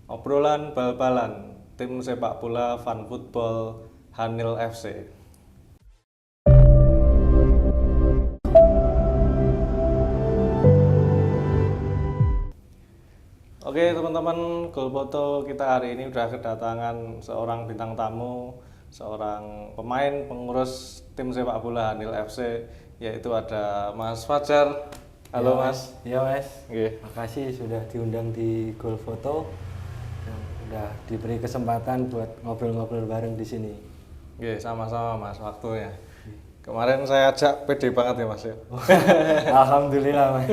Obrolan bal-balan tim sepak bola Fun Football Hanil FC. Oke teman-teman, Golpoto kita hari ini udah kedatangan seorang bintang tamu, seorang pemain pengurus tim sepak bola Hanil FC, yaitu ada Mas Fajar. Halo Ya, Mas. Ya Mas. Nggih. Makasih sudah diundang di Golfoto dan udah diberi kesempatan buat ngobrol-ngobrol bareng di sini. Nggih, sama-sama Mas waktunya. Kemarin saya ajak pede banget ya Mas ya. Alhamdulillah Mas.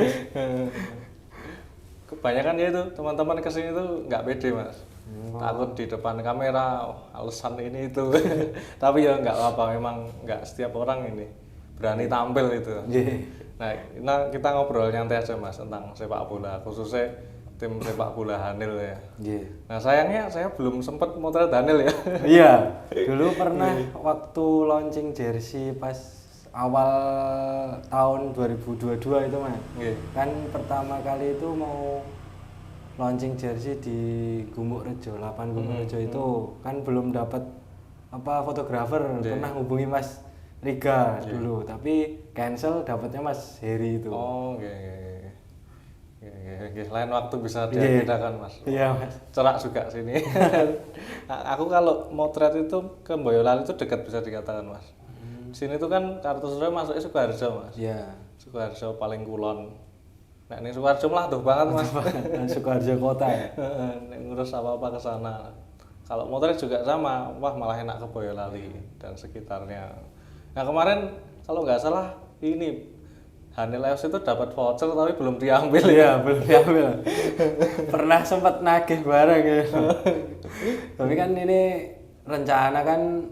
Kebanyakan ya itu teman-teman kesini tuh nggak pede Mas. Takut di depan kamera, alasan ini itu. Tapi ya nggak apa-apa, memang nggak setiap orang ini berani tampil itu. Nah, kita ngobrol nyantai aja Mas tentang sepak bola, khususnya tim sepak bola Hanil ya. Nah sayangnya saya belum sempat motret Hanil ya. Iya, dulu pernah waktu launching jersey pas awal tahun 2022 itu Mas. Kan pertama kali itu mau launching jersey di Gumuk Rejo, 8 Gumuk Rejo itu kan belum dapat fotografer, pernah hubungi Mas Riga dulu, tapi cancel, dapatnya Mas Heri itu. Oh, oke. Lain waktu bisa diadakan Mas. Iya Mas. Cerak juga sini. Aku kalau motret itu ke Boyolali itu dekat bisa dikatakan Mas. Sini tuh kan Kartusura masuknya Sukoharjo Mas. Iya. Sukoharjo paling kulon. Nah ini Sukoharjo lah tuh banget Mas. Sukoharjo kota ya. Ngurus apa-apa ke sana. Kalau motret juga sama, wah malah enak ke Boyolali dan sekitarnya. Nah kemarin kalau nggak salah ini Hanil FC itu dapat voucher tapi belum diambil. Iya, belum diambil. Pernah sempat nagih bareng ya. Tapi kan ini rencana kan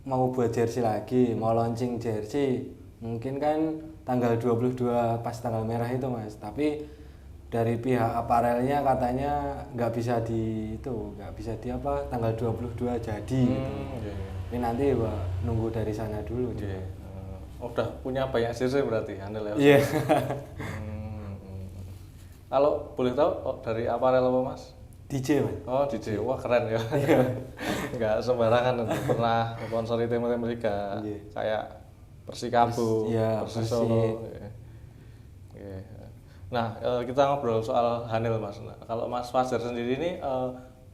mau buat jersey lagi, mau launching jersey. Mungkin kan tanggal 22 pas tanggal merah itu Mas. Tapi dari pihak aparelnya katanya nggak bisa tanggal 22 jadi gitu. Ini nanti nunggu dari sana dulu. Udah punya banyak jersey berarti Hanil FC. Iya. Kalau boleh tahu dari aparel apa Mas? DJ Mas. Oh DJ, wah keren ya. Nggak sembarangan, pernah sponsori tim-tim liga kayak Persikabo, Persisolo. Nah kita ngobrol soal Hanil Mas. Nah, kalau Mas Fajar sendiri ini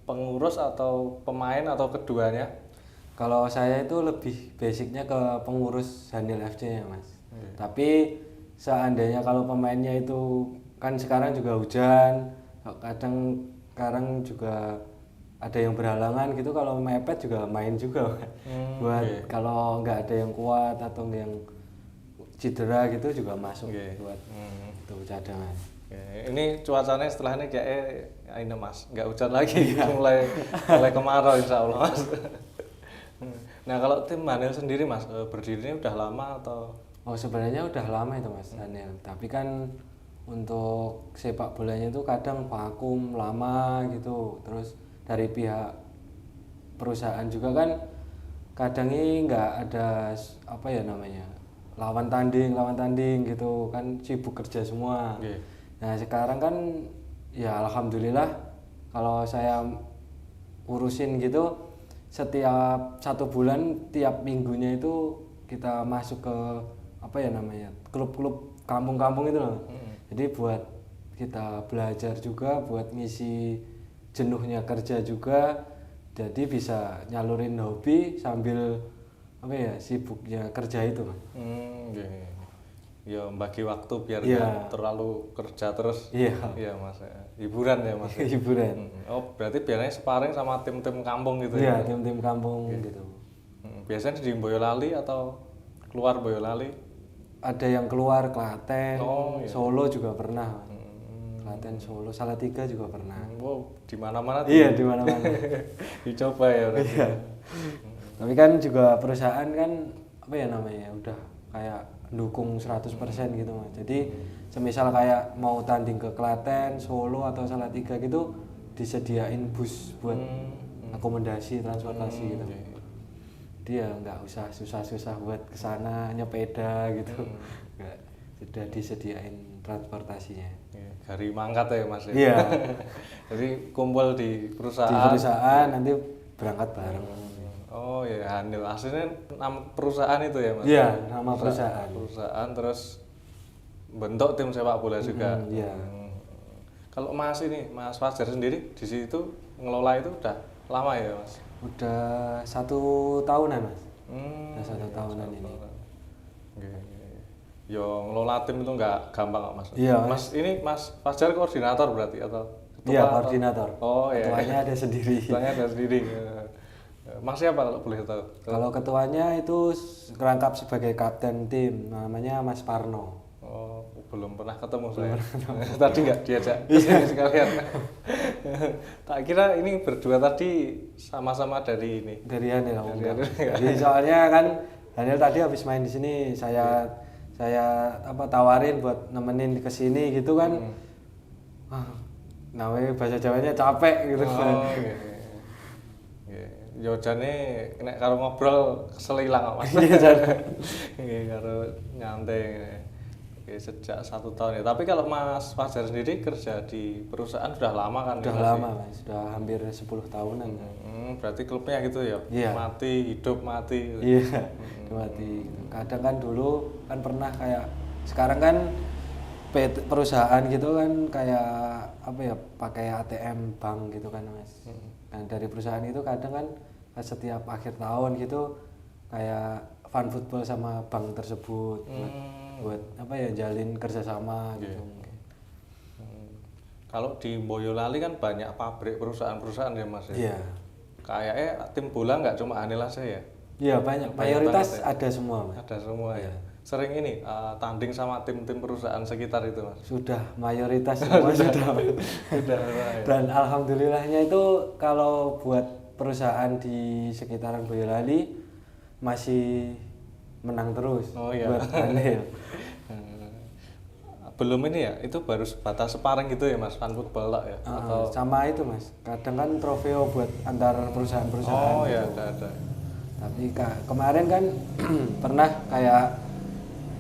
pengurus atau pemain atau keduanya? Kalau saya itu lebih basicnya ke pengurus Hanil FC ya Mas. Tapi seandainya kalau pemainnya itu kan sekarang juga hujan, kadang juga ada yang berhalangan gitu, kalau mepet juga main juga buat kalau nggak ada yang kuat atau yang cedera gitu juga masuk buat itu cadangan. Ini cuacanya setelah ini kayak ini Mas, nggak hujan lagi, mulai kemarau insya Allah Mas. Nah kalau tim Hanil sendiri Mas, berdirinya udah lama atau? Oh sebenarnya udah lama itu Mas Hanil, tapi kan untuk sepak bolanya itu kadang vakum lama gitu. Terus dari pihak perusahaan juga kan kadang ini nggak ada lawan tanding gitu kan, sibuk kerja semua. Nah sekarang kan ya alhamdulillah kalau saya urusin gitu, setiap 1 bulan tiap minggunya itu kita masuk ke klub-klub kampung-kampung itu loh. Jadi buat kita belajar juga, buat ngisi jenuhnya kerja juga, jadi bisa nyalurin hobi sambil sibuknya kerja itu Mas. Ya bagi waktu biar nggak terlalu kerja terus. Iya Mas. Hiburan ya Mas. Hiburan. Oh berarti biasanya sparring sama tim-tim kampung gitu ya? Iya, tim-tim kampung gitu. Biasanya di Boyolali atau keluar Boyolali? Ada yang keluar Klaten, Solo juga pernah. Klaten, Solo, Salatiga juga pernah. Wow, di mana-mana. Iya, di mana-mana. Dicoba ya berarti. Iya. Tapi kan juga perusahaan kan udah kayak dukung 100% gitu Mas. Jadi semisal kayak mau tanding ke Klaten, Solo atau Salatiga gitu disediain bus buat akomodasi, transportasi gitu. Dia nggak usah susah-susah buat kesana nyepeda gitu, nggak, sudah disediain transportasinya. hari mangkat ya Mas ya. Iya. Jadi kumpul di Di perusahaan. perusahaan nanti berangkat bareng. Oh ya, Hanil aslinya nama perusahaan itu ya Mas. Iya, nama perusahaan. Perusahaan terus bentuk tim sepak bola juga. Iya. Kalau Mas ini, Mas Fajar sendiri di situ ngelola itu udah lama ya Mas? Udah 1 tahunan Mas. Hmm, Udah 1 tahunan ini. Oke. Yo ngelola tim itu nggak gampang kok Mas. Iya, Mas ini Mas Fajar koordinator berarti atau ketua Iya, atau- koordinator. Oh iya. Ketuanya ada sendiri. Ketuanya ada sendiri. Mas siapa kalau boleh tahu? Kalau ketuanya itu merangkap sebagai kapten tim, namanya Mas Parno. Oh, belum pernah ketemu saya. Tadi nggak diajak kesini sekalian. Tak kira ini berdua tadi sama-sama dari ini. Dari Hanil. Dari enggak. Hanil, enggak. Jadi soalnya kan Hanil tadi habis main di sini, saya tawarin buat nemenin ke sini gitu kan. Namanya bahasa Jawanya capek gitu kan. Oh, iya. Yo jane nek karo ngobrol kesel ilang kok Mas. Iya, Jan. Nggih karo nyantai. Oke, sejak 1 tahun ya. Tapi kalau Mas Fajar sendiri kerja di perusahaan sudah lama kan? Udah ya, lama Mas, sudah hampir 10 tahunan. Berarti klubnya gitu ya? Iya. Mati, hidup, mati. Iya, mati. Kadang kan dulu kan pernah kayak sekarang kan perusahaan gitu kan kayak apa ya, pakai ATM bank gitu kan Mas. Nah, dari perusahaan itu kadang kan setiap akhir tahun gitu kayak fun football sama bank tersebut buat apa ya, jalin kerjasama gitu. Kalau di Boyolali kan banyak pabrik perusahaan-perusahaan ya Mas ya? Iya. Kayaknya tim bola nggak cuma Hanil aja ya? Iya banyak, Banyak mayoritas banget ya? ada semua Mas. Ada semua ya? Iya. Sering ini tanding sama tim-tim perusahaan sekitar itu Mas? Sudah mayoritas semua sudah. Sudah ya? Dan alhamdulillahnya itu kalau buat perusahaan di sekitaran Boyolali masih menang terus. Oh iya. Buat Hanil. Belum ini ya, itu baru sebatas sparring gitu ya Mas, fun football lah ya? Atau Sama itu Mas, kadang kan trofeo buat antar perusahaan-perusahaan. oh ya gitu. ada. Tapi kemarin kan pernah kayak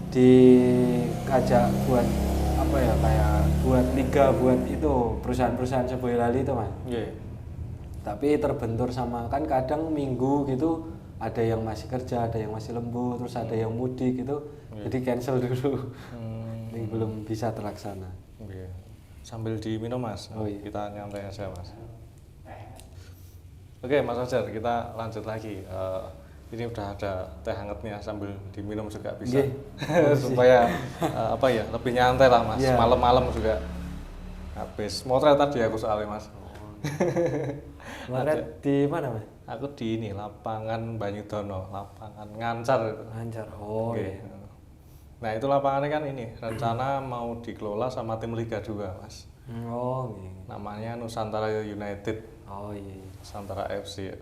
diajak buat apa ya, kayak buat liga buat itu perusahaan-perusahaan Boyolali itu Mas. Iya. Tapi terbentur sama kan kadang minggu gitu ada yang masih kerja, ada yang masih lembur, terus ada yang mudik gitu. Jadi cancel dulu. Ini belum bisa terlaksana. Iya. Sambil diminum Mas, Oh, iya. kita nyantai aja Mas. Oke Mas Fajar, kita lanjut lagi. Ini udah ada teh hangatnya, sambil diminum juga bisa. Supaya apa ya, lebih nyantai lah Mas. Iya. Malam-malam juga habis motret tadi aku soalnya Mas. Kemarin di mana Mas? Aku di ini lapangan Banyudono, lapangan Ngancar itu. Lancar. Oh Oke. iya. Nah itu lapangannya kan ini rencana mau dikelola sama tim Liga 2 Mas. Oh iya. Namanya Nusantara United, Oh iya. Nusantara FC ya.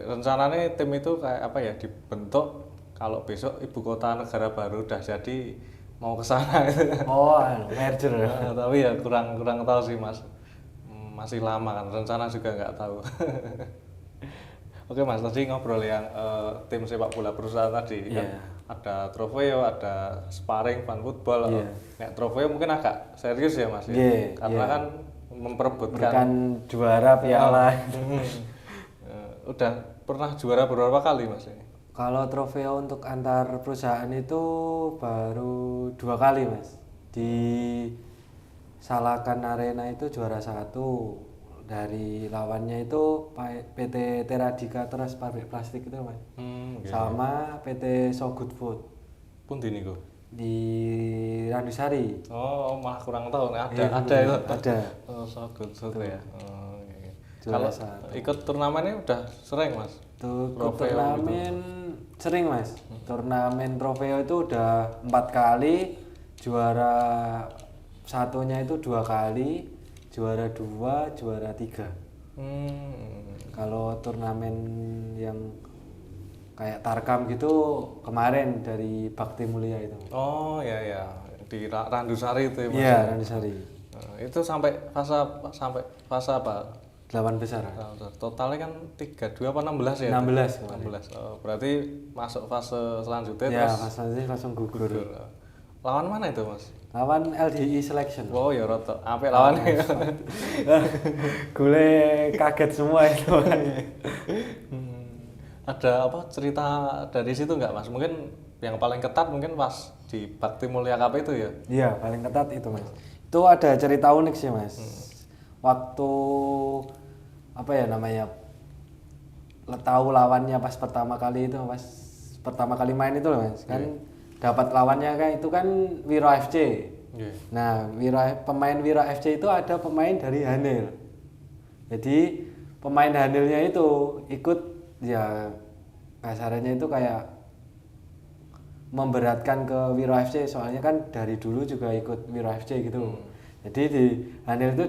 Rencananya tim itu kayak apa ya, dibentuk kalau besok ibu kota negara baru udah jadi mau ke sana. Oh, merger. Tapi ya kurang tahu sih Mas. Masih lama kan, rencana juga nggak tahu. Oke Mas, tadi ngobrol yang tim sepak bola perusahaan tadi kan Iya. ada trofeo, ada sparring, fun football. Iya. Nek trofeo mungkin agak serius ya Mas ya? Iya, Karena iya. kan memperebutkan. Bukan juara piala. Udah pernah juara beberapa kali Mas ini? Kalau trofeo untuk antar perusahaan itu baru 2 kali Mas. Di Salakan Arena itu juara 1. Dari lawannya itu PT Teradika Trust Pabrik Plastik itu Mas. Oke. Sama PT So Good Food Pun di niku. di Randusari. Oh, malah kurang tahu. Ada Iya, itu. ada. Oh, so good ya. Oh, iya. Juara Kalau 1. ikut turnamennya udah sering Mas? Tuh Trofeo turnamen sering Mas. Turnamen trofeo itu udah 4 kali, juara satunya itu 2 kali, juara 2, juara 3. Kalau turnamen yang kayak Tarkam gitu kemarin dari Bakti Mulia itu. Oh ya di Randusari itu ya Mas? Iya, Randusari. Itu sampai fase apa? 8 besar. Totalnya kan 32 apa 16 ya? 16 kemarin. 16. Oh, berarti masuk fase selanjutnya Ya, terus Mas Lanzi langsung gugur. lawan mana itu Mas? Lawan LDI Selection. Wow ya roto, apik lawannya. Gue kaget semua itu. Ada apa cerita dari situ nggak Mas? Mungkin yang paling ketat mungkin pas di Bakti Mulia Cup itu ya? Iya, paling ketat itu Mas. Itu ada cerita unik sih Mas. Waktu apa ya namanya, tahu lawannya pas pertama kali itu, pas pertama kali main itu loh Mas, kan dapat lawannya kan itu kan Wiro FC. Nah, pemain Wiro FC itu ada pemain dari Hanil. Jadi pemain Hanilnya itu ikut, ya kasarannya itu kayak memberatkan ke Wiro FC, soalnya kan dari dulu juga ikut Wiro FC gitu. Jadi di Hanil itu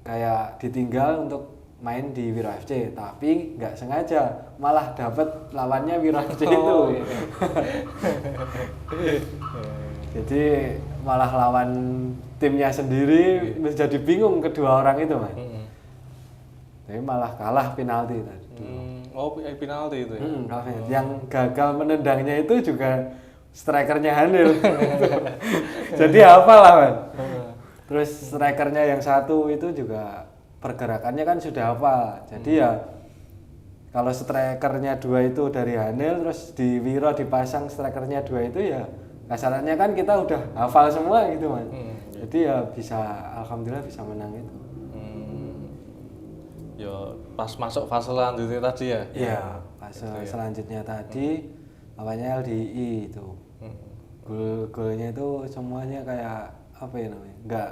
kayak ditinggal untuk main di Wiro FC, tapi nggak sengaja malah dapat lawannya Wiro FC itu. Jadi malah lawan timnya sendiri menjadi bingung kedua orang itu Mas. Tapi malah kalah penalti tadi. Oh penalti itu ya? Yang gagal menendangnya itu juga strikernya Hanil. Jadi apalah Mas. Terus strikernya yang satu itu juga pergerakannya kan sudah hafal. Jadi ya kalau strikernya 2 itu dari Hanil, terus di Wiro dipasang strikernya 2 itu, ya kasarannya kan kita udah hafal semua gitu Mas. Jadi ya bisa, alhamdulillah bisa menang itu. Ya pas masuk fase selanjutnya tadi ya? Iya, fase selanjutnya tadi lawannya LDI itu. Gol-golnya itu semuanya kayak apa ya namanya? Enggak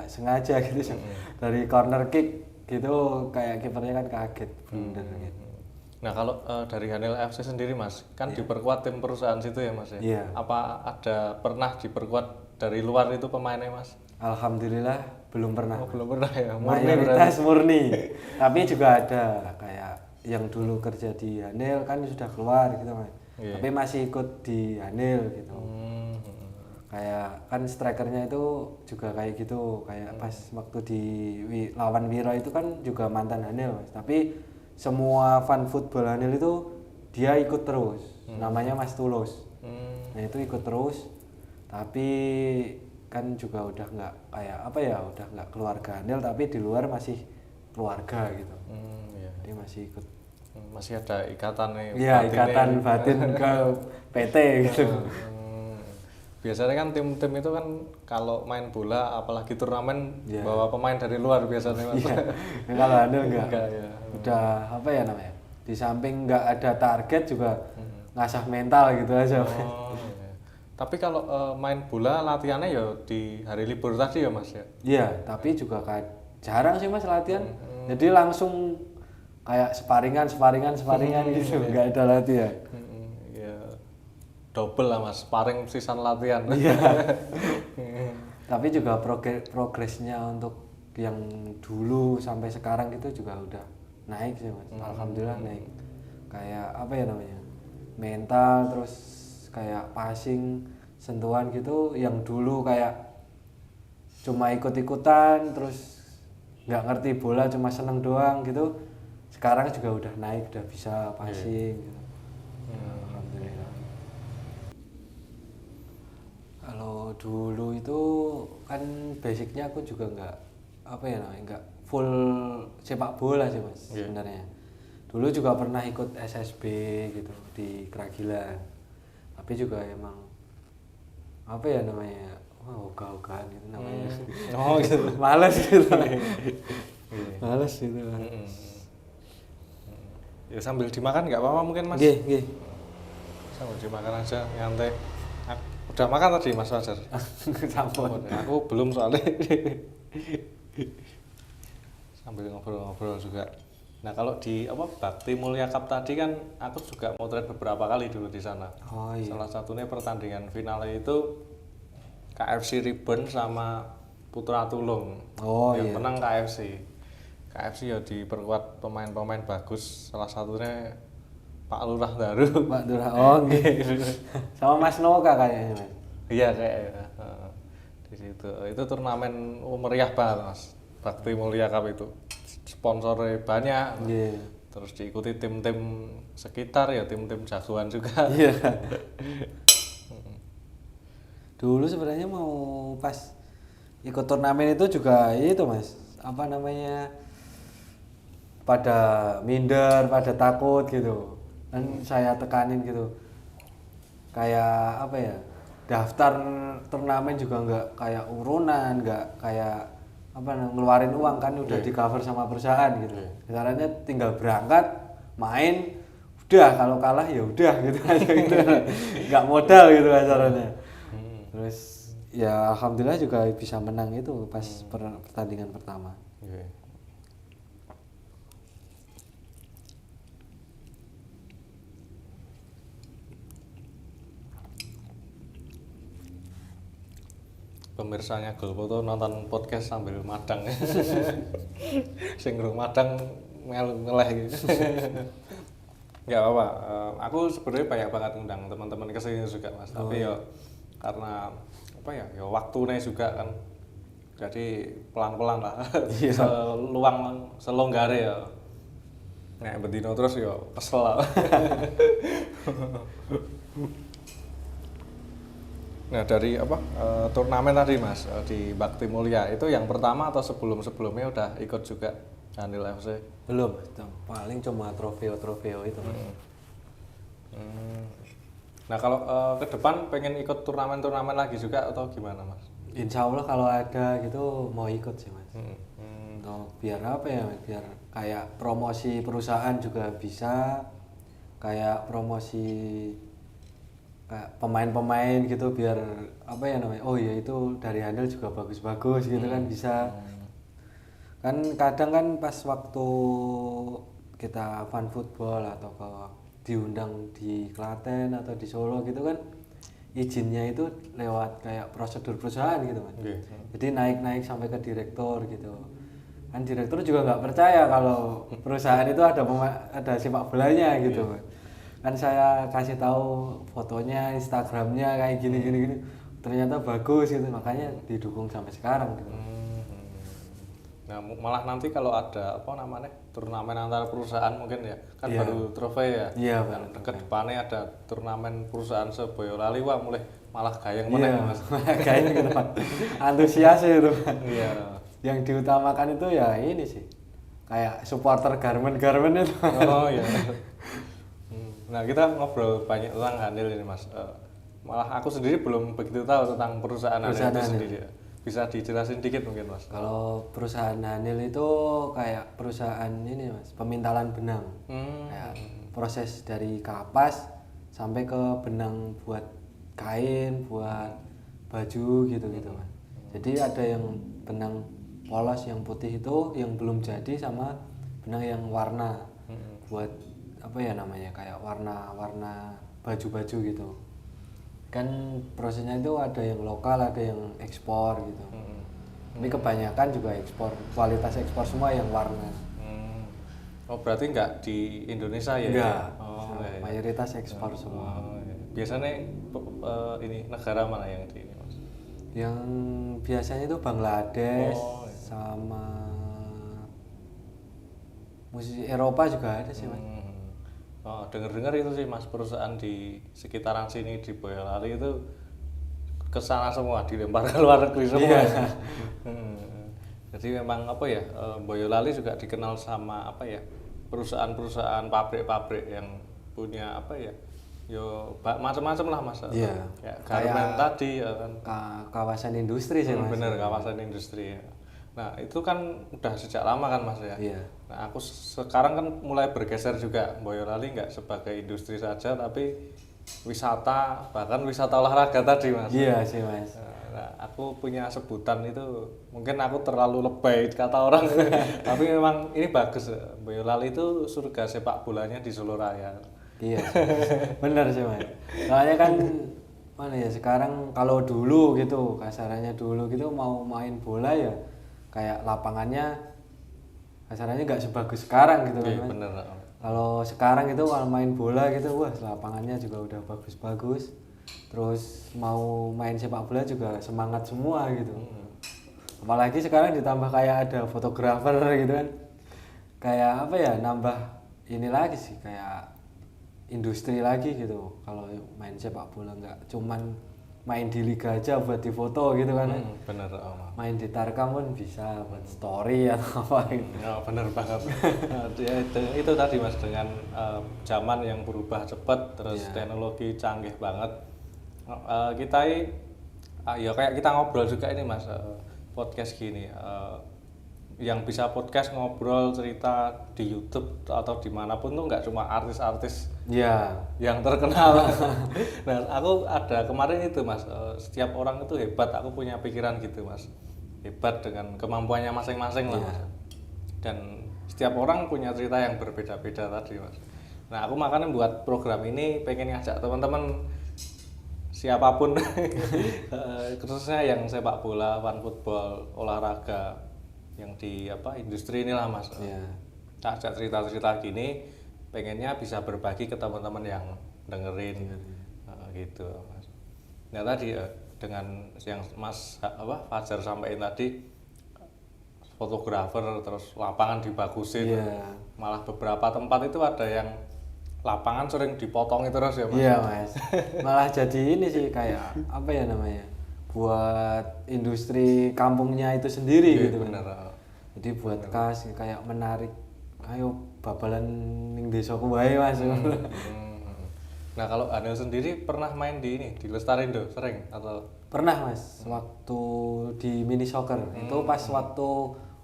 sengaja gitu. Dari corner kick gitu, kayak kipernya kan kaget blunder gitu. Nah kalau dari Hanil FC sendiri Mas, kan diperkuat tim perusahaan situ ya Mas ya? Iya. Apa ada pernah diperkuat dari luar itu pemainnya Mas? Alhamdulillah belum pernah. Oh, belum pernah ya? Mayoritas murni. Tapi juga ada kayak yang dulu kerja di Hanil kan sudah keluar gitu Mas. Tapi masih ikut di Hanil gitu. Kayak kan strikernya itu juga kayak gitu, kayak pas waktu di lawan Wiro itu kan juga mantan Hanil Mas. Tapi semua fan football Hanil itu dia ikut terus. Namanya Mas Tulus. Nah itu ikut terus, tapi kan juga udah nggak kayak apa ya, udah nggak keluarga Hanil, tapi di luar masih keluarga gitu. Jadi masih ikut. Masih ada ikatan nih. Iya, ikatan batin ke PT gitu. Biasanya kan tim-tim itu kan kalau main bola apalagi turnamen bawa pemain dari luar biasanya Mas. Kalau Hanil enggak ya. Udah apa ya namanya, di samping nggak ada target juga ngasah mental gitu aja. Tapi kalau main bola latihannya ya di hari libur tadi ya Mas ya? Iya, tapi juga jarang sih Mas latihan. Jadi langsung kayak sparingan gitu, nggak ada latihan. Double lah Mas, sparring sisan latihan. Iya. Tapi juga progresnya untuk yang dulu sampai sekarang itu juga udah naik sih Mas. Alhamdulillah naik. Kayak apa ya namanya, mental, terus kayak passing, sentuhan gitu, yang dulu kayak cuma ikut-ikutan terus nggak ngerti bola, cuma seneng doang gitu, sekarang juga udah naik, udah bisa passing gitu. Alhamdulillah. Kalau dulu itu kan basicnya aku juga nggak apa ya namanya, nggak full sepak bola sih Mas sebenarnya. Dulu juga pernah ikut SSB gitu di Kragilan, tapi juga emang apa ya namanya, ogah-ogahan gitu namanya. Oh gitu. Males gitu. Males gitu. Ya sambil dimakan nggak apa-apa mungkin Mas? Nggih. Sambil dimakan aja, nyantai. Udah makan tadi Mas Fajar? Sampun. Aku belum soalnya. Sambil ngobrol-ngobrol juga. Nah kalau di Bakti Mulia Cup tadi kan aku juga motret beberapa kali dulu di sana. Oh iya. Salah satunya pertandingan finalnya itu KFC Ribbon sama Putra Tulung. Oh yang iya. menang KFC. KFC ya diperkuat pemain-pemain bagus. Salah satunya Pak Lurah Daru. Pak Lurah. Oh nggih. Sama Mas Noka kayaknya Mas. Iya kayaknya. Di situ. Itu turnamen meriah banget Mas. Bakti Mulia Cup itu. Sponsornya banyak. Iya. Terus diikuti tim-tim sekitar ya, tim-tim jagoan juga. Iya. Dulu sebenarnya mau pas ikut turnamen itu juga itu Mas, apa namanya, pada minder, pada takut gitu. Kan saya tekanin gitu. Kayak apa ya? Daftar turnamen juga nggak kayak urunan, nggak kayak apa ngeluarin uang kan udah di cover sama perusahaan gitu. Caranya tinggal berangkat, main, udah kalau kalah ya udah gitu aja gitu. Nggak modal gitu acaranya. Terus ya alhamdulillah juga bisa menang itu pas pertandingan pertama. Oke. Pemirsanya Golfoto nonton podcast sambil madang. Sing ngrung madang ngeleh gitu. Nggak apa-apa. Aku sebenarnya banyak banget ngundang teman-teman ke sini juga Mas. Tapi ya karena apa ya? Ya waktunya juga kan. Jadi pelan-pelan lah. Seluang selonggare ya. Nek bedino terus ya kesel lah. Nah dari apa turnamen tadi Mas di Bakti Mulia itu yang pertama atau sebelumnya udah ikut juga Hanil FC? Belum, paling cuma trofeo itu Mas. Nah kalau ke depan pengen ikut turnamen lagi juga atau gimana Mas? Insya Allah kalau ada gitu mau ikut sih Mas. Untuk biar apa ya, biar kayak promosi perusahaan juga bisa, kayak promosi kayak pemain-pemain gitu biar apa ya namanya, oh ya itu dari Handel juga bagus-bagus gitu kan bisa. Kan kadang kan pas waktu kita fun football atau diundang di Klaten atau di Solo gitu kan izinnya itu lewat kayak prosedur perusahaan gitu kan. Jadi naik sampai ke direktur gitu. Kan direktur juga nggak percaya kalau perusahaan itu ada sepak bolanya gitu. Kan saya kasih tahu fotonya, Instagramnya kayak gini, ternyata bagus gitu, makanya didukung sampai sekarang gitu. Nah malah nanti kalau ada apa namanya turnamen antar perusahaan mungkin ya kan baru trofei ya. Iya Nah, ke depannya ada turnamen perusahaan Boyolali wah mulai malah gayeng meneh Mas. Gayeng gitu Pak. Antusias itu. Iya. Yang diutamakan itu ya ini sih. Kayak supporter garment itu. Oh iya. Nah kita ngobrol banyak tentang Hanil ini Mas. Malah aku sendiri belum begitu tahu tentang perusahaan Hanil itu sendiri. Bisa dijelasin dikit mungkin Mas? Kalau perusahaan Hanil itu kayak perusahaan ini Mas, pemintalan benang. Kayak proses dari kapas sampai ke benang buat kain, buat baju gitu Mas. Jadi ada yang benang polos yang putih itu yang belum jadi sama benang yang warna buat apa ya namanya kayak warna baju-baju gitu kan prosesnya itu ada yang lokal ada yang ekspor gitu tapi kebanyakan juga ekspor kualitas ekspor semua yang warna. Oh berarti nggak di Indonesia ya? Enggak. Mayoritas ekspor semua. Iya. Biasanya ini negara mana yang di ini Mas? Yang biasanya itu Bangladesh sama musisi Eropa juga ada sih Mas. Oh, dengar-dengar itu sih Mas perusahaan di sekitaran sini di Boyolali itu kesana semua dilempar ke luar negeri semua. Iya. Jadi memang apa ya Boyolali juga dikenal sama apa ya perusahaan-perusahaan pabrik-pabrik yang punya apa ya yo macam-macam lah Mas. Iya. Ya, garment tadi ya kan. Kawasan industri sih Mas. Bener kawasan industri ya. Nah itu kan udah sejak lama kan Mas ya. Iya. Nah aku sekarang kan mulai bergeser juga Boyolali nggak sebagai industri saja tapi wisata bahkan wisata olahraga tadi Mas. Iya sih Mas. Nah, aku punya sebutan itu mungkin aku terlalu lebay kata orang tapi memang ini bagus Boyolali itu surga sepak bolanya di Solo Raya. Iya. Bener sih Mas. Soalnya kan mana ya sekarang kalau dulu gitu kasarannya dulu gitu mau main bola ya kayak lapangannya kasarannya nggak sebagus sekarang gitu kan Mas. Bener. Kalau sekarang itu kalau main bola gitu wah lapangannya juga udah bagus-bagus. Terus mau main sepak bola juga semangat semua gitu. Apalagi sekarang ditambah kayak ada fotografer gitu kan. Kayak apa ya nambah ini lagi sih kayak industri lagi gitu. Kalau main sepak bola nggak cuman main di liga aja buat difoto gitu kan. Bener. Main di Tarkam pun bisa buat story atau apa gitu. Bener banget. Ya, itu tadi Mas, dengan zaman yang berubah cepat, terus teknologi canggih banget. Kita ya kayak kita ngobrol juga ini Mas, podcast gini. Yang bisa podcast ngobrol cerita di YouTube atau dimanapun tuh nggak cuma artis-artis yang terkenal. Nah aku ada kemarin itu Mas, setiap orang itu hebat, aku punya pikiran gitu Mas, hebat dengan kemampuannya masing-masing lah Mas. Dan setiap orang punya cerita yang berbeda-beda tadi Mas. Nah aku makanya buat program ini pengen ngajak teman-teman siapapun khususnya yang sepak bola, fun football, olahraga yang di industri inilah Mas. Ajak cerita-cerita gini pengennya bisa berbagi ke teman-teman yang dengerin gitu Mas. Nah tadi dengan yang Mas Fajar sampaikan tadi, fotografer terus lapangan dibagusin, malah beberapa tempat itu ada yang lapangan sering dipotong terus ya Mas. Iya Mas, malah jadi ini sih kayak apa ya namanya, buat industri kampungnya itu sendiri gitu kan. Jadi buat kas kayak menarik, ayo babalan ning desaku wae Mas. Nah kalau Anil sendiri pernah main di Lestarindo sering atau? Pernah Mas, waktu di mini soccer itu pas waktu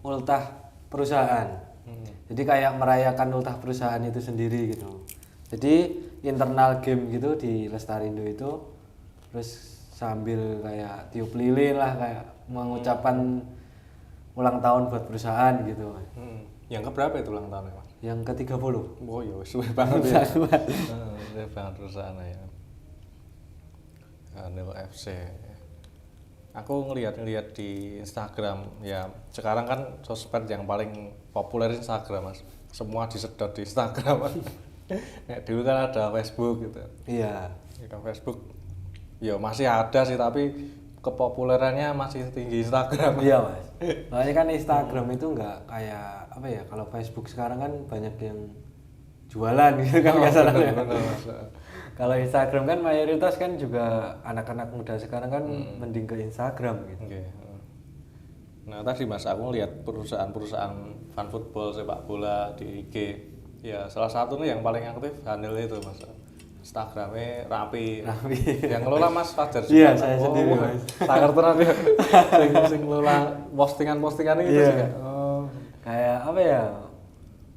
ultah perusahaan. Jadi kayak merayakan ultah perusahaan itu sendiri gitu. Jadi internal game gitu di Lestarindo itu, terus sambil kayak tiup lilin lah, kayak mengucapkan ulang tahun buat perusahaan gitu. Yang keberapa itu ulang tahunnya Mas? Yang ke-30. Oh ya, suwe banget ya. Suwe banget perusahaan ya. Anil FC. Aku ngelihat di Instagram ya, sekarang kan sosmed yang paling populer Instagram Mas. Semua disedot di Instagram. Nah, dulu kan ada Facebook gitu. Iya. Di Facebook ya masih ada sih, tapi kepopulerannya masih tinggi Instagram. Iya Mas. Makanya kan Instagram itu nggak kayak apa ya, kalau Facebook sekarang kan banyak yang jualan gitu kan kasarnya. Kalau Instagram kan mayoritas kan juga anak-anak muda sekarang kan mending ke Instagram gitu. Nah tadi Mas, aku lihat perusahaan-perusahaan fun football, sepak bola di IG. Ya salah satunya yang paling aktif Anil itu Mas. Instagramnya rapi. Yang ngelola Mas Fajar juga. Iya, saya sendiri Mas. Sangat tenan ya. Sing ngelola postingan-postingan itu sih kan. Kayak apa ya?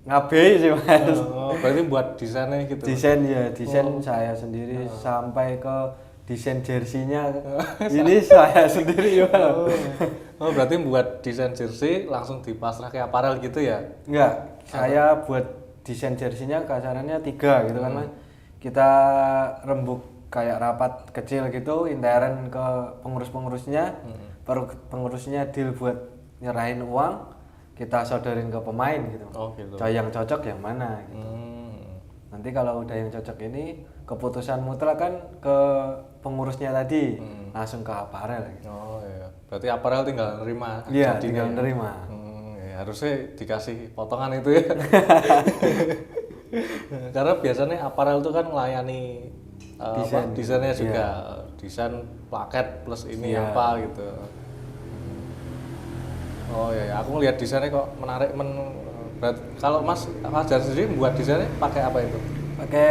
Ngabei sih Mas. Berarti buat desainnya gitu. Desain saya sendiri sampai ke desain jersinya. Ini saya sendiri ya. Berarti buat desain jersey langsung dipasrah ke aparel gitu ya? Enggak, saya buat desain jersinya kasarannya 3 gitu kan Mas. Kita rembuk kayak rapat kecil gitu, intern ke pengurus-pengurusnya, pengurusnya deal buat nyerahin uang, kita sodorin ke pemain gitu. Yang cocok yang mana gitu. Nanti kalau udah yang cocok ini, keputusan mutlak kan ke pengurusnya tadi, langsung ke aparel gitu. Oh iya, berarti aparel tinggal nerima. Iya, tinggal nerima. Ya, harusnya dikasih potongan itu ya. Karena biasanya aparel itu kan melayani desainnya juga, desain paket plus ini apa gitu. Oh iya, aku ngeliat desainnya kok menarik. Kalau Mas Fajar sendiri buat desainnya pakai apa itu? Pakai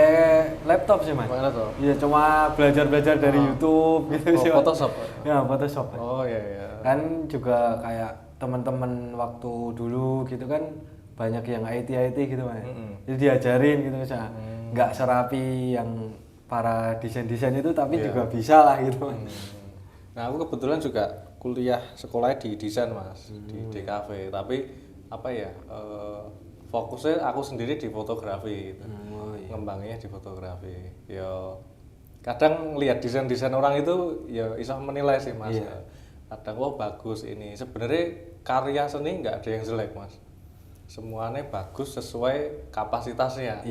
laptop sih Mas. Pakai laptop? Iya, cuma belajar dari YouTube gitu sih. Photoshop? Ya, Photoshop. Oh iya. Kan juga kayak teman-teman waktu dulu gitu kan banyak yang IT gitu Mas. Jadi diajarin gitu misalnya. Nggak serapi yang para desain itu tapi juga bisa lah gitu Mas. Nah, aku kebetulan juga kuliah sekolahnya di desain Mas, di DKV. Tapi apa ya? Fokusnya aku sendiri di fotografi gitu. Ngembangnya di fotografi. Ya kadang lihat desain orang itu ya bisa menilai sih Mas. Kadang bagus ini. Sebenarnya karya seni nggak ada yang jelek Mas. Semuanya bagus sesuai kapasitasnya.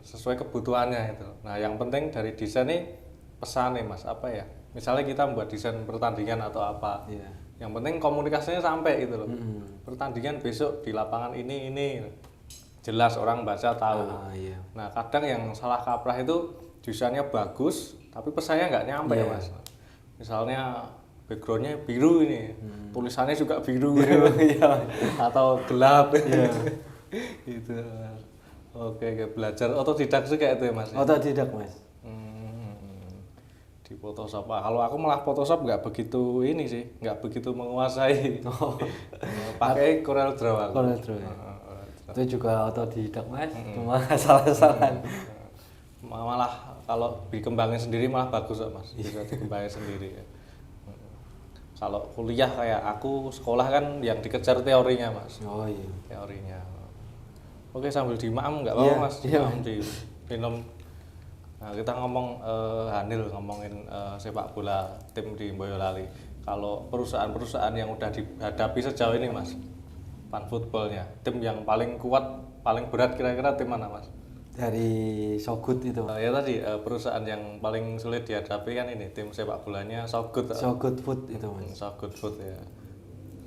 Sesuai kebutuhannya itu. Nah, yang penting dari desain ini pesan nih Mas, apa ya? Misalnya kita membuat desain pertandingan atau apa. Yang penting komunikasinya sampai gitu loh. Pertandingan besok di lapangan ini jelas orang baca tahu. Nah, kadang yang salah kaprah itu desainnya bagus tapi pesannya nggak nyampe Iya. ya mas. Misalnya backgroundnya biru ini, tulisannya juga biru, Iya. atau gelap, Iya. gitu. Mas. Oke, belajar otodidak sih kayak itu ya mas. Otodidak mas. Di Photoshop. Kalau aku malah Photoshop nggak begitu ini sih, nggak begitu menguasai. Pakai Corel Draw aku. Corel Draw ya. Itu juga otodidak mas, cuma salah-salahan. Malah kalau dikembangin sendiri malah bagus kok mas, bisa dikembangin sendiri ya. Kalau kuliah kayak aku sekolah kan yang dikejar teorinya mas, Oh iya. teorinya. Oke, sambil dimaam nggak apa-apa Iya, mas, iya. dimaam di minum. Nah, kita ngomong Hanil, ngomongin sepak bola tim di Boyolali. Kalau perusahaan-perusahaan yang udah dihadapi sejauh ini mas, Fan Footballnya, tim yang paling kuat, paling berat kira-kira tim mana mas? Dari So Good itu. Ya tadi perusahaan yang paling sulit dihadapi kan ini tim sepak bolanya So Good. So Good Food itu mas. So Good Food ya.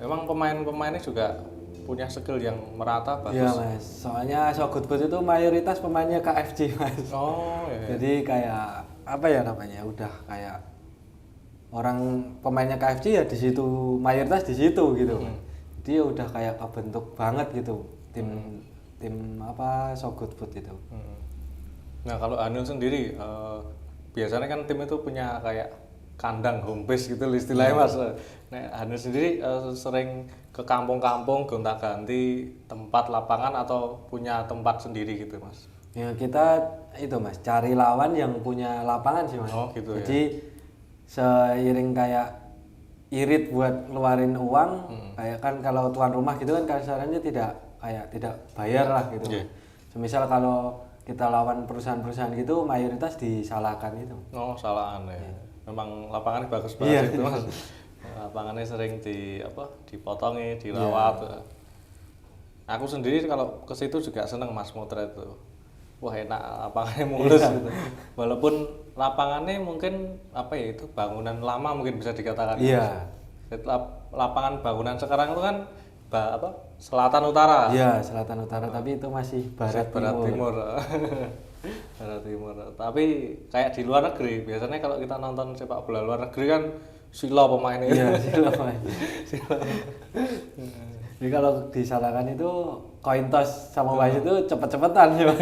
Memang pemain-pemainnya juga punya skill yang merata Iya bagus. mas. Soalnya So Good Food itu mayoritas pemainnya KFC mas. Oh ya. Jadi kayak apa ya namanya? Udah kayak orang pemainnya KFC ya di situ, mayoritas di situ gitu. Dia udah kayak kebentuk banget gitu tim apa So Good Food itu. Nah kalau Hanil sendiri biasanya kan tim itu punya kayak kandang home base gitu istilahnya mas. Nah Hanil sendiri sering ke kampung-kampung gonta-ganti tempat lapangan atau punya tempat sendiri gitu mas? Ya kita itu mas cari lawan yang punya lapangan sih mas. Oh gitu ya. Jadi seiring kayak irit buat ngeluarin uang, kayak kan kalau tuan rumah gitu kan kasarannya tidak bayar lah gitu. Iya. Semisal kalau kita lawan perusahaan-perusahaan gitu mayoritas disalahkan itu. Oh salahan ya. Memang lapangannya bagus Iya. banget itu mas. Lapangannya sering dipotongi, dirawat. Aku sendiri kalau ke situ juga seneng mas motret itu. Wah enak lapangannya mulus gitu. Walaupun lapangannya mungkin apa ya itu bangunan lama mungkin bisa dikatakan. Iya. Lapangan bangunan sekarang itu kan selatan utara. Iya, selatan utara tapi itu masih barat timur. Barat timur. Tapi kayak di luar negeri biasanya kalau kita nonton sepak bola luar negeri kan sila pemainnya. Iya, sila. Jadi kalau disalahkan itu koin toss sama wasit itu cepet-cepetan sih mas.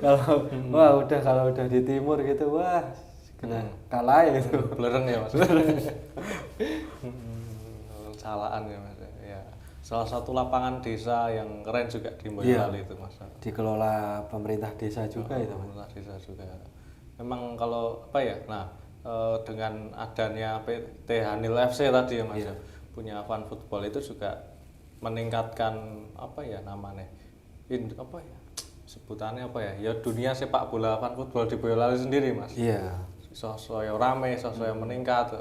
Kalau udah di timur gitu wah kena kalah ya gitu. Belereng ya mas. Salahan ya mas. Ya. Salah satu lapangan desa yang keren juga di Boyolali itu mas. Dikelola pemerintah desa juga itu mas. Pemerintah desa juga. Memang kalau apa ya, nah dengan adanya PT Hanil FC tadi ya mas, punya Fan Football itu juga meningkatkan apa ya namanya, sebutannya apa ya, ya dunia sepak bola Fan Football di Boyolali sendiri mas. Iya. Sosok rame, sosok meningkat.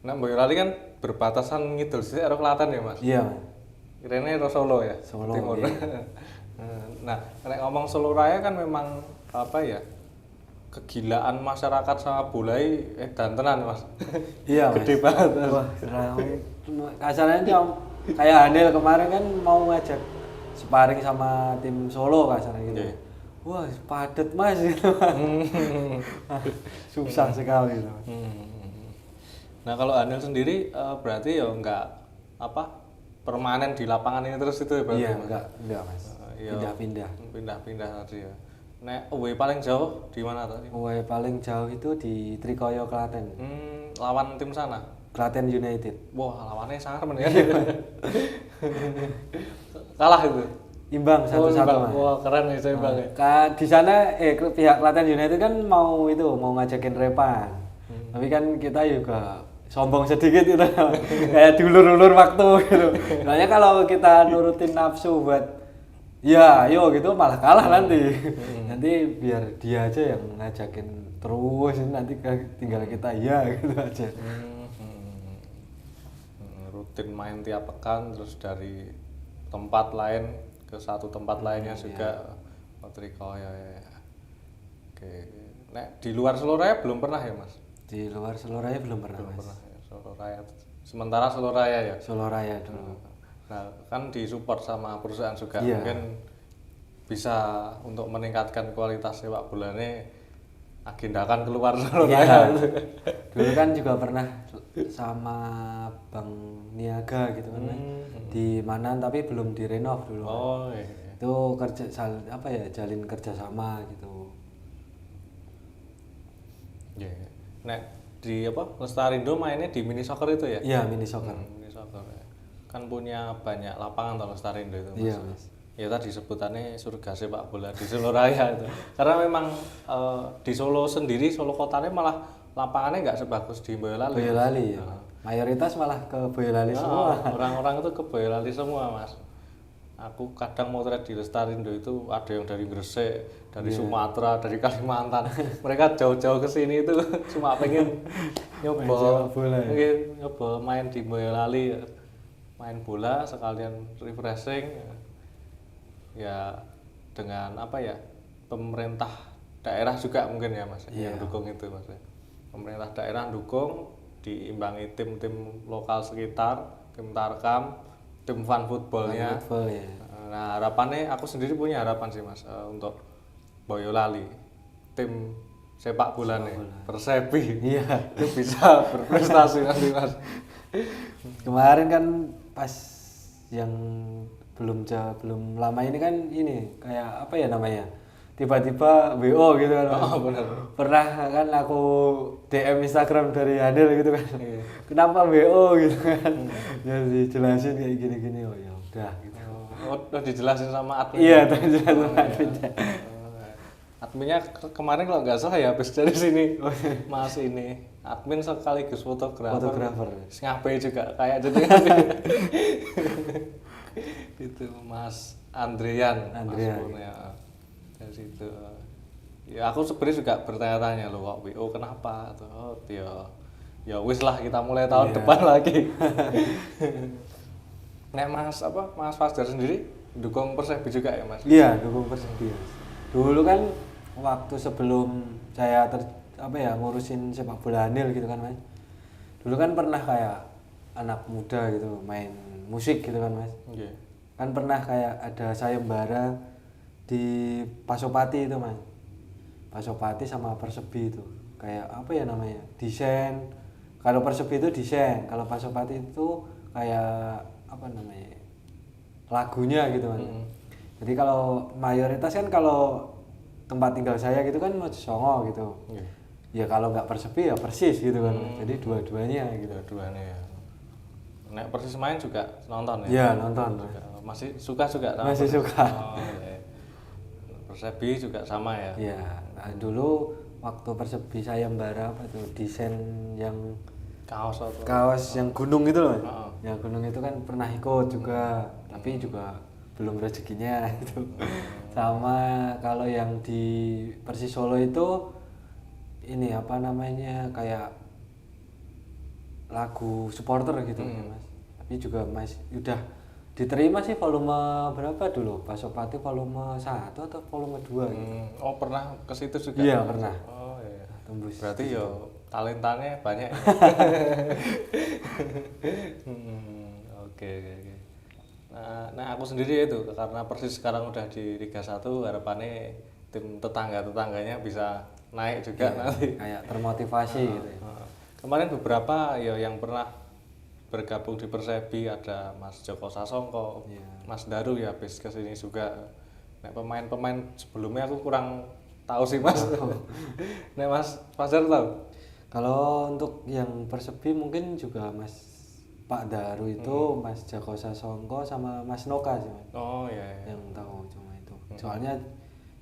Nah Boyolali kan berbatasan ngidul sih karo Klaten ya mas. Iya mas. Kiranya Solo ya, Solo, Timur. iya. Nah, nek ngomong Solo Raya kan memang apa ya? Kegilaan masyarakat sama bola dantenan, Mas. Iya, Mas. Gede banget. Wah, kasarnya kayak Hanil kemarin kan mau ngajak sparring sama tim Solo kasarnya gitu. Iya. Wah, padet Mas gitu. Susah sekali gitu. Nah, kalau Hanil sendiri berarti ya enggak permanen di lapangan ini terus itu ya berarti. Iya, Mas? enggak Mas. Iya. Pindah-pindah. Pindah-pindah tadi ya. Nek away paling jauh di mana tadi? Away paling jauh itu di Trikoyo Klaten. Lawan tim sana. Klaten United. Wah, lawannya sangat ya. Kalah itu. Imbang 1-1 Mas. Wah, keren nih saya bang. Di sana pihak Klaten United kan mau ngajakin repan. Tapi kan kita juga sombong sedikit gitu. Kayak diulur-ulur waktu gitu. Soalnya kalau kita nurutin nafsu buat ya, ayo gitu malah kalah nanti. Nanti biar dia aja yang ngajakin terus, nanti tinggal kita ya gitu aja. Rutin main tiap pekan terus dari tempat lain ke satu tempat lainnya juga Trikoyo ya. Oke. Nek di luar Solo Raya belum pernah ya, Mas? Di luar Solo Raya belum pernah, Mas. Pernah ya, Solo Raya. Sementara Solo Raya ya. Solo Raya dulu. Nah, kan disupport sama perusahaan juga. Iya. Mungkin bisa untuk meningkatkan kualitas sepak bolanya agendakan keluar Solo Iya. Raya. Dulu kan juga pernah sama Bang Niaga gitu kan, Mas. Di Manan tapi belum direnov dulu. Oh iya. Itu jalin kerjasama gitu. Iya. Nek di Lestarindo mainnya di mini soccer itu ya? Iya, mini soccer. Mini soccer ya. Kan punya banyak lapangan kalau Lestarindo itu Mas. Iya, Mas. Ya tadi sebutannya surga sepak bola di Solo Raya itu. Karena memang di Solo sendiri, Solo kotanya malah lapangannya nggak sebagus di Boyolali. Boyolali ya. Mayoritas malah ke Boyolali semua. Orang-orang itu ke Boyolali semua Mas. Aku kadang mau trade di Lestarindo itu ada yang dari Gresik, dari Sumatera, dari Kalimantan. Mereka jauh-jauh ke sini itu cuma pengen nyoba main di Boyolali, main bola sekalian refreshing. Ya dengan pemerintah daerah juga mungkin ya Mas yang dukung itu Mas. Pemerintah daerah dukung, diimbangi tim-tim lokal sekitar, tim Tarkam, tim fun footballnya. Ya. Nah harapannya, aku sendiri punya harapan sih Mas untuk Boyolali, tim sepak bola nih, Persepi, itu bisa berprestasi nanti Mas. Kemarin kan pas yang belum lama ini kan kayak tiba-tiba WO gitu kan. Oh benar. Pernah kan aku DM Instagram dari Hanil gitu kan. Kenapa WO gitu kan. Ya dijelasin kayak gini-gini, oh ya udah gitu. Oh dijelasin sama admin. Iya, dijelasin sama adminnya. Adminnya kemarin kalau nggak salah ya habis dari sini Mas ini admin sekaligus fotografer. Ngapain juga kayak jadi itu Mas Andrian. Ya. Dari situ ya aku sebenarnya juga bertanya-tanya loh kok WO kenapa tuh. Oh ya wis lah kita mulai tahun depan lagi. Nek Mas Fajar sendiri dukung Persepi juga ya Mas? Iya, dukung Persepi. Dulu kan waktu sebelum saya ngurusin sepak bola Hanil gitu kan Mas. Dulu kan pernah kayak anak muda gitu main musik gitu kan Mas. Yeah. Kan pernah kayak ada sayembara di Pasopati itu Mas. Pasopati sama Persepi itu. Kayak desain. Kalau Persepi itu desain, kalau Pasopati itu kayak lagunya gitu Mas. Jadi kalau mayoritas kan kalau tempat tinggal saya gitu kan Mojosongo gitu. Ya kalau nggak Persepi ya Persis gitu kan. Jadi dua-duanya gitu. Dua-duanya ya. Nek Persis main juga nonton ya? Iya, nonton. Masih suka juga sama Masih Persis? suka. Oh, iya. Persepi juga sama ya? Iya. Nah, dulu waktu Persepi sayembara desain yang kaos yang gunung itu loh. Yang gunung itu kan pernah ikut juga, tapi juga belum rezekinya itu. Sama kalau yang di Persis Solo itu kayak lagu supporter gitu ya Mas. Tapi juga udah diterima sih volume berapa dulu? Pasopati volume 1 atau volume 2 gitu. Oh, pernah ke situ juga? Iya, pernah. Oh iya. Tembus. Berarti talentanya banyak. Oke. Nah, aku sendiri itu karena Persis sekarang udah di Liga 1, harapannya tim tetangganya bisa naik juga nanti. Kayak termotivasi gitu ya. Kemarin beberapa yang pernah bergabung di Persepi ada Mas Joko Sasongko, Mas Daru ya habis kesini juga. Nek pemain sebelumnya aku kurang tahu sih Mas. Nek Mas Fajar tahu? Kalau untuk yang Persepi mungkin juga Pak Daru itu Mas Joko Sasongko sama Mas Noka sih Mas. Oh iya. Yang tahu cuma itu. Soalnya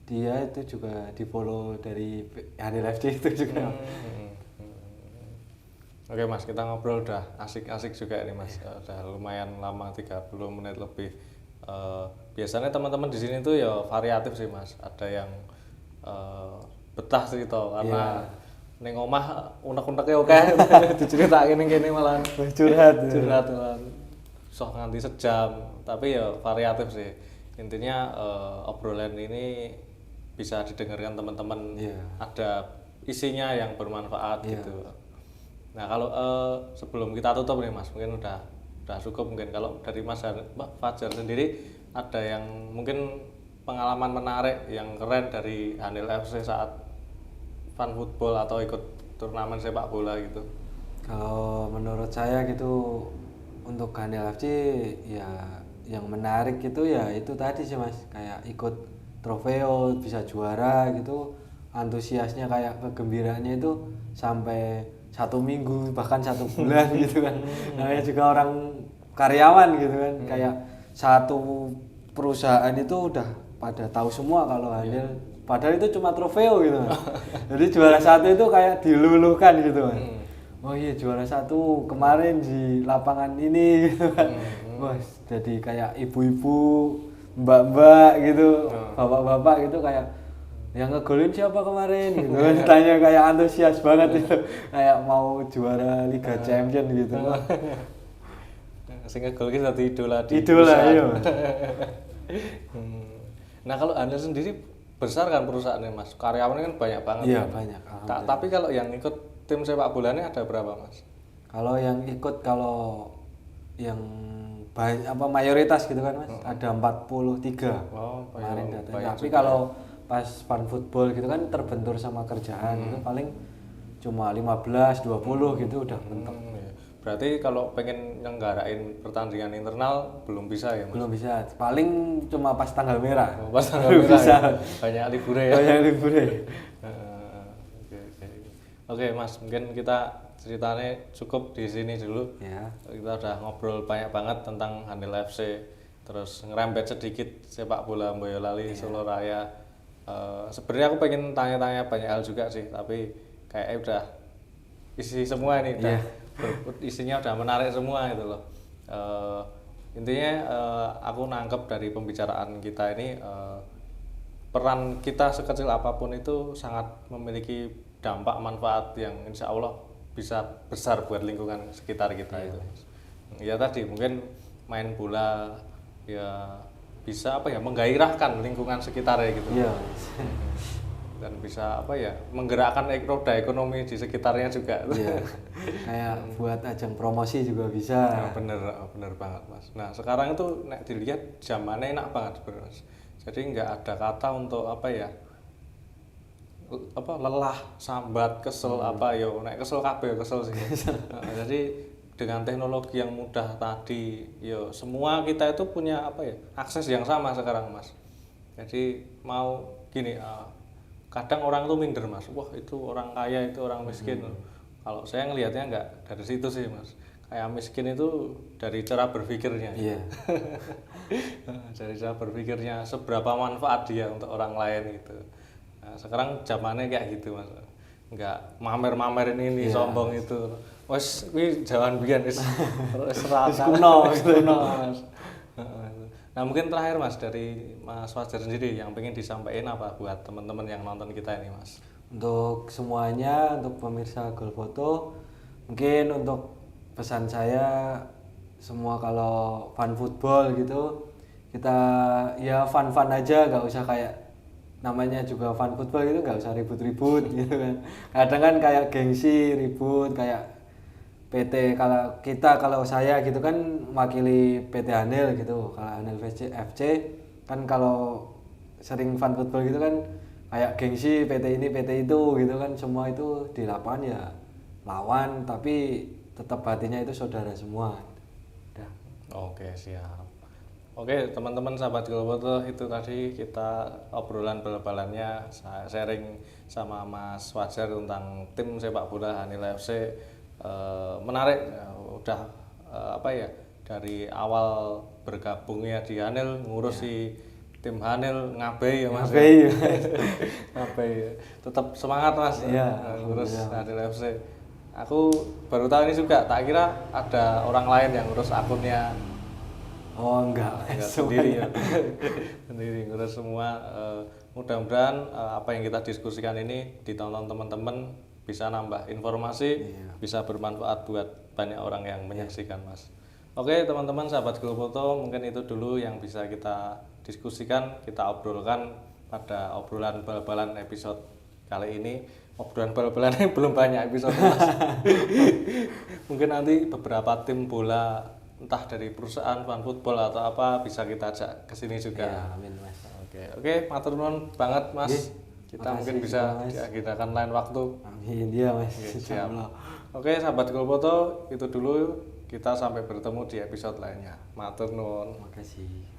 dia itu juga di follow dari Hanil FC itu juga. Oke Mas, kita ngobrol udah asik-asik juga nih Mas. Udah lumayan lama 30 menit lebih. Biasanya teman-teman di sini tuh ya variatif sih Mas. Ada yang betah sih toh karena ning omah unek-uneke oke. Diceritakin ning kene malah curhat malah. Sok nganti sejam, tapi ya variatif sih. Intinya obrolan ini bisa didengarkan teman-teman. Ada isinya yang bermanfaat gitu. Nah kalau sebelum kita tutup nih Mas, mungkin udah cukup mungkin kalau dari Mas Fajar sendiri ada yang mungkin pengalaman menarik yang keren dari Hanil FC saat fan football atau ikut turnamen sepak bola gitu? Kalau menurut saya gitu untuk Ganil FC ya yang menarik gitu ya itu tadi sih Mas, kayak ikut trofeo bisa juara gitu, antusiasnya kayak kegembiraannya itu sampai 1 minggu bahkan 1 bulan gitu kan. Namanya juga orang karyawan gitu kan, kayak satu perusahaan itu udah pada tahu semua kalau Hanil, padahal itu cuma trofeo gitu Mas. Jadi juara 1 itu kayak diluluhkan gitu Mas. Oh iya juara 1 kemarin di lapangan ini gitu kan. Wah, jadi kayak ibu-ibu, mbak-mbak gitu, bapak-bapak gitu kayak yang ngegolin siapa kemarin gitu kan. Tanya kayak antusias banget gitu. Kayak mau juara Liga Champion gitu. Sing ngegol ki dadi idola di Idola perusahaan. iya Mas. Nah kalau Hanil sendiri besar kan perusahaannya Mas, karyawannya kan banyak banget. Iya kan? banyak. Tapi kalau yang ikut tim sepak bolanya ada berapa Mas? Kalau yang ikut, kalau yang banyak apa mayoritas gitu kan Mas, ada 43 Oh, kemarin banyak datanya. Tapi juga kalau pas fan football gitu kan terbentur sama kerjaan itu paling cuma 15 20 gitu udah mentok. Iya. Berarti kalau pengen nyenggarain pertandingan internal belum bisa ya Mas? Belum bisa. Paling cuma pas tanggal merah. Oh, pas tanggal Belum merah bisa. ya? Banyak liburnya ya? Banyak liburnya. Oke. Oke Mas, mungkin kita ceritanya cukup di sini dulu. Ya. Kita udah ngobrol banyak banget tentang Hanil FC, terus ngerembet sedikit sepak bola Boyolali Solo Raya. Sebenarnya aku pengen tanya-tanya banyak hal juga sih, tapi kayaknya udah isi semua ini, udah isinya udah menarik semua gitu loh. Intinya aku nangkep dari pembicaraan kita ini, peran kita sekecil apapun itu sangat memiliki dampak manfaat yang insya Allah bisa besar buat lingkungan sekitar kita itu. Ya tadi mungkin main bola ya bisa apa ya menggairahkan lingkungan sekitarnya gitu. Iya. Dan bisa apa ya menggerakkan roda ekonomi di sekitarnya juga. Iya. Kayak buat ajang promosi juga bisa. Nah, bener banget Mas. Nah sekarang itu nek dilihat zamannya enak banget sebenarnya Mas. Jadi nggak ada kata untuk apa ya apa lelah, sambat, kesel apa yo nek kesel kabeh kesel sih. Nah, jadi dengan teknologi yang mudah tadi yo semua kita itu punya apa ya akses yang sama sekarang Mas. Jadi mau gini kadang orang tuh minder Mas, wah itu orang kaya itu orang miskin. Kalau saya ngelihatnya nggak dari situ sih Mas, kayak miskin itu dari cara berpikirnya. Iya. Dari cara berpikirnya seberapa manfaat dia untuk orang lain gitu. Nah, sekarang zamannya kayak gitu Mas, nggak mamer-mamerin ini sombong itu. Wes kuwi jaman biyen wis kuno Mas. Nah mungkin terakhir Mas dari Mas Fajar sendiri yang pengen disampaikan apa buat teman-teman yang nonton kita ini Mas? Untuk semuanya, untuk pemirsa Golfoto, mungkin untuk pesan saya semua kalau fan football gitu kita ya fun aja, nggak usah kayak namanya juga fan football gitu nggak usah ribut-ribut gitu kan. Kadang kan kayak gengsi ribut kayak PT, kalau saya gitu kan mewakili PT Hanil gitu, kalau Hanil FC kan kalau sering fan football gitu kan kayak gengsi PT ini PT itu gitu kan, semua itu di lapangan ya lawan tapi tetap hatinya itu saudara semua. Udah. Oke siap. Oke teman-teman sahabat Golfoto, itu tadi kita obrolan bal-balannya, saya sharing sama Mas Fajar tentang tim sepak bola Hanil FC. Menarik udah apa ya dari awal bergabungnya di Hanil ngurusi tim Hanil ngabei ya Mas. Ngabei ya. Tetap semangat Mas ngurus Hanil FC. Aku baru tahu ini juga, tak kira ada orang lain yang ngurus akunnya. Oh enggak Sendiri ya. Sendiri ngurus semua. Mudah-mudahan apa yang kita diskusikan ini ditonton teman-teman bisa nambah informasi, bisa bermanfaat buat banyak orang yang menyaksikan Mas. Oke teman-teman sahabat Golfoto, mungkin itu dulu yang bisa kita diskusikan, kita obrolkan pada obrolan bal-balan episode kali ini. Obrolan bal-balannya belum banyak episode Mas. Mungkin nanti beberapa tim bola entah dari perusahaan fan football atau apa bisa kita ajak ke sini juga. Ya, amin Mas. Oke, matur nuwun banget Mas. Kita Makasih mungkin bisa juga, Mas. diagendakan lain waktu. Amin ya Mas. Oke, siap. Insyaallah. Oke, sahabat Gulpoto, itu dulu. Kita sampai bertemu di episode lainnya. Matur nuwun. Makasih.